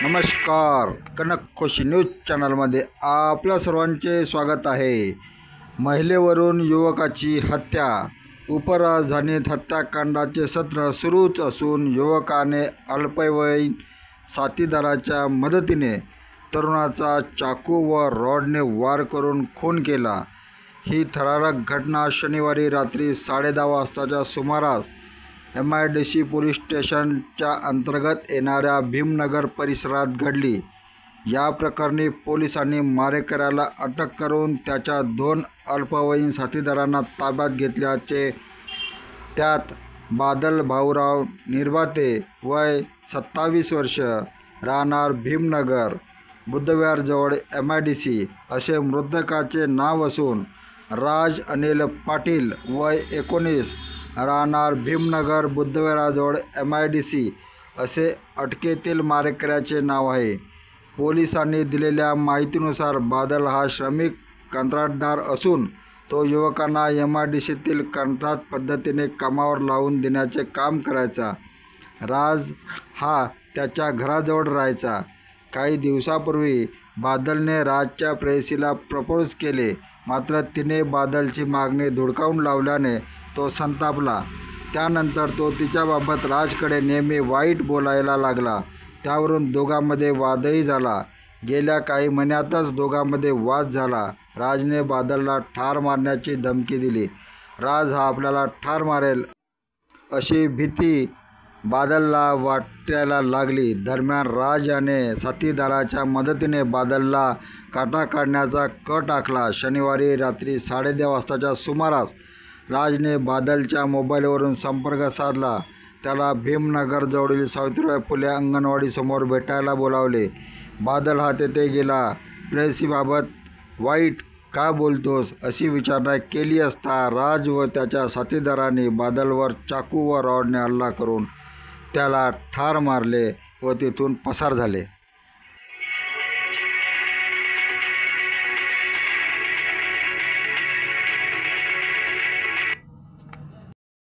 नमस्कार, कनक खुशी न्यूज चॅनलमध्ये आपल्या सर्वांचे स्वागत आहे। महिलेवरून युवकाची हत्या। उपराजधानीत हत्याकांडाचे सत्र सुरूच असून युवकाने अल्पवयीन साथीदाराच्या मदतीने तरुणाचा चाकू व रॉडने वार करून खून केला। ही थरारक घटना शनिवारी रात्री 10:30 वाजताच्या सुमारास MIDC पोलीस स्टेशनच्या अंतर्गत येणाऱ्या भीमनगर परिसरात घडली। या प्रकरणी पोलिसांनी मारेकऱ्याला अटक करून त्याच्या 2 अल्पवयीन साथीदारांना ताब्यात घेतल्याचे, त्यात बादल भाऊराव निर्भाते वय 27 वर्ष, राहणार भीमनगर, बुद्धविहारजवळ MIDC असे मृतकाचे नाव असून राज अनिल पाटील वय 19, राहणार भीमनगर, बुद्धविहारजवळ MIDC असे अटकेतील मारेकऱ्याचे नाव आहे। पोलिसांनी दिलेल्या माहितीनुसार बादल हा श्रमिक कंत्राटदार असून तो युवकांना MIDCतील कंत्राट पद्धतीने कामावर लावून देण्याचे काम करायचा। राज हा त्याच्या घराजवळ राहायचा। काही दिवसापूर्वी बादलने राजच्या प्रेयसीला प्रपोज केले, मात्र तिने बादलची मागणी धुडकावून लावल्याने तो संतापला। त्यानंतर तो तिच्याबाबत राजकडे नेहमी वाईट बोलायला लागला। त्यावरून दोघांमध्ये वादही झाला। गेल्या काही महिन्यातच दोघांमध्ये वाद झाला। राजने बादलला ठार मारण्याची धमकी दिली। राज हा आपल्याला ठार मारेल अशी भीती बादलला वाटायला लागली। दरम्यान राज याने साथीदाराच्या मदतीने बादलला काटा काढण्याचा कट आखला। शनिवारी रात्री 10:30 वाजताच्या सुमारास राजने बादलच्या मोबाईलवरून संपर्क साधला। त्याला भीमनगरजवळील सावित्रीबाई फुले अंगणवाडीसमोर भेटायला बोलावले। बादल हा तेथे गेला। प्रेयसीबाबत वाईट का बोलतोस अशी विचारणा केली असता राज व त्याच्या साथीदारांनी बादलवर चाकू व रॉडने हल्ला करून त्याला ठार मारले व तेथून पसार झाले।